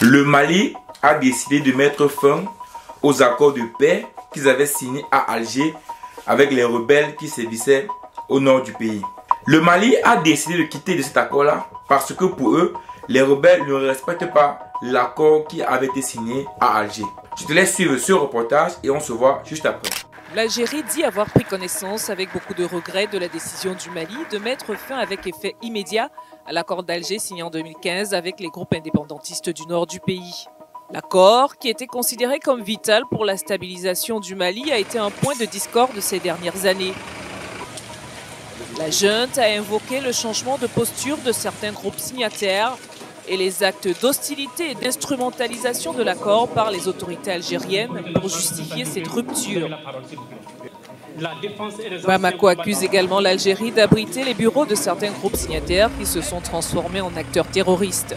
Le Mali a décidé de mettre fin aux accords de paix qu'ils avaient signés à Alger avec les rebelles qui sévissaient au nord du pays. Le Mali a décidé de quitter de cet accord-là parce que pour eux, les rebelles ne respectent pas l'accord qui avait été signé à Alger. Je te laisse suivre ce reportage et on se voit juste après. L'Algérie dit avoir pris connaissance avec beaucoup de regrets de la décision du Mali de mettre fin avec effet immédiat à l'accord d'Alger signé en 2015 avec les groupes indépendantistes du nord du pays. L'accord, qui était considéré comme vital pour la stabilisation du Mali, a été un point de discorde ces dernières années. La junte a invoqué le changement de posture de certains groupes signataires et les actes d'hostilité et d'instrumentalisation de l'accord par les autorités algériennes pour justifier cette rupture. Bamako accuse également l'Algérie d'abriter les bureaux de certains groupes signataires qui se sont transformés en acteurs terroristes.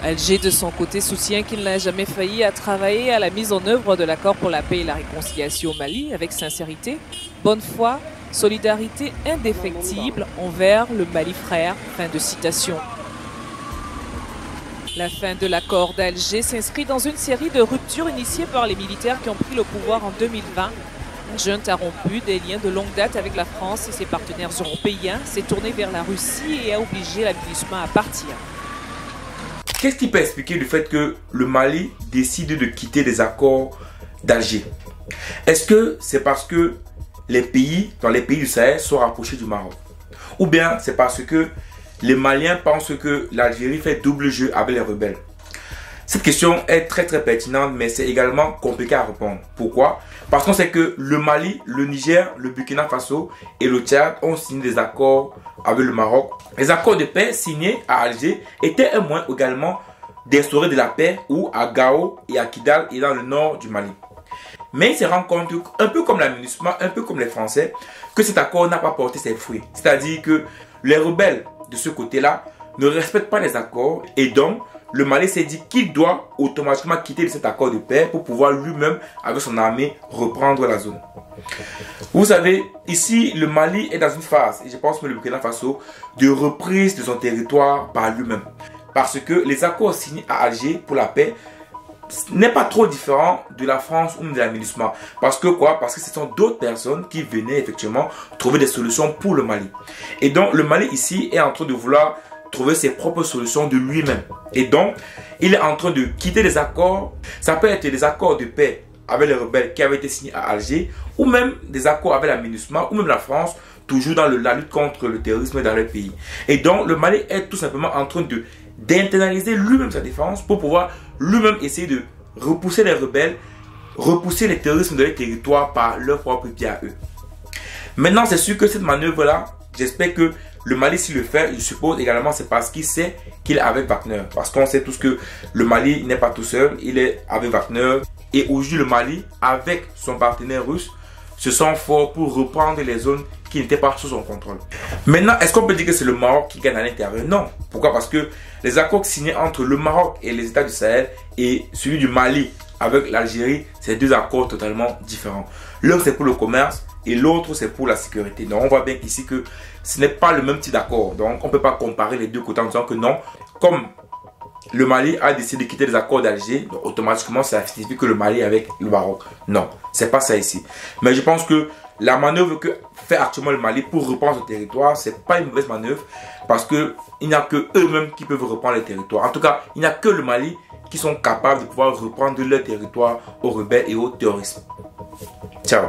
Alger, de son côté, soutient qu'il n'a jamais failli à travailler à la mise en œuvre de l'accord pour la paix et la réconciliation au Mali avec sincérité, bonne foi, solidarité indéfectible envers le Mali frère. Fin de citation. La fin de l'accord d'Alger s'inscrit dans une série de ruptures initiées par les militaires qui ont pris le pouvoir en 2020. La junte a rompu des liens de longue date avec la France et ses partenaires européens, s'est tournée vers la Russie et a obligé la MINUSMA à partir. Qu'est-ce qui peut expliquer le fait que le Mali décide de quitter les accords d'Alger? Est-ce que c'est parce que les pays du Sahel sont rapprochés du Maroc? Ou bien c'est parce que les Maliens pensent que l'Algérie fait double jeu avec les rebelles? Cette question est très pertinente, mais c'est également compliqué à répondre. Pourquoi? Parce qu'on sait que le Mali, le Niger, le Burkina Faso et le Tchad ont signé des accords avec le Maroc. Les accords de paix signés à Alger étaient un moyen également d'instaurer de la paix ou à Gao et à Kidal et dans le nord du Mali. Mais il se rend compte, un peu comme la MINUSMA, un peu comme les Français, que cet accord n'a pas porté ses fruits. C'est-à-dire que les rebelles de ce côté-là ne respectent pas les accords et donc le Mali s'est dit qu'il doit automatiquement quitter cet accord de paix pour pouvoir lui-même, avec son armée, reprendre la zone. Vous savez, ici, le Mali est dans une phase, et je pense que le Burkina Faso, de reprise de son territoire par lui-même. Parce que les accords signés à Alger pour la paix n'est pas trop différent de la France ou de la MINUSMA. Parce que quoi? Parce que ce sont d'autres personnes qui venaient effectivement trouver des solutions pour le Mali. Et donc, le Mali ici est en train de vouloir trouver ses propres solutions de lui-même. Et donc, il est en train de quitter les accords. Ça peut être des accords de paix avec les rebelles qui avaient été signés à Alger, ou même des accords avec la MINUSMA, ou même la France, toujours dans la lutte contre le terrorisme dans le pays. Et donc, le Mali est tout simplement en train d'internaliser lui-même sa défense pour pouvoir lui-même essayer de repousser les rebelles, repousser les terrorismes de leur territoire par leur propre pied à eux. Maintenant, c'est sûr que cette manœuvre-là, j'espère que le Mali, s'il le fait, je suppose également, c'est parce qu'il sait qu'il est avec Wagner. Parce qu'on sait tous que le Mali n'est pas tout seul, il est avec Wagner. Et aujourd'hui, le Mali, avec son partenaire russe, se sent fort pour reprendre les zones qui n'étaient pas sous son contrôle. Maintenant, est-ce qu'on peut dire que c'est le Maroc qui gagne à l'intérieur? Non. Pourquoi? Parce que les accords signés entre le Maroc et les États du Sahel et celui du Mali avec l'Algérie, c'est deux accords totalement différents. L'un, c'est pour le commerce et l'autre, c'est pour la sécurité. Donc, on voit bien ici que ce n'est pas le même type d'accord. Donc, on ne peut pas comparer les deux côtés en disant que non, comme le Mali a décidé de quitter les accords d'Alger, automatiquement, ça signifie que le Mali est avec le Maroc. Non, c'est pas ça ici. Mais je pense que la manœuvre que fait actuellement le Mali pour reprendre son territoire, c'est pas une mauvaise manœuvre parce qu'il n'y a que eux-mêmes qui peuvent reprendre les territoires. En tout cas, il n'y a que le Mali qui sont capables de pouvoir reprendre leur territoire aux rebelles et aux terroristes. Ciao.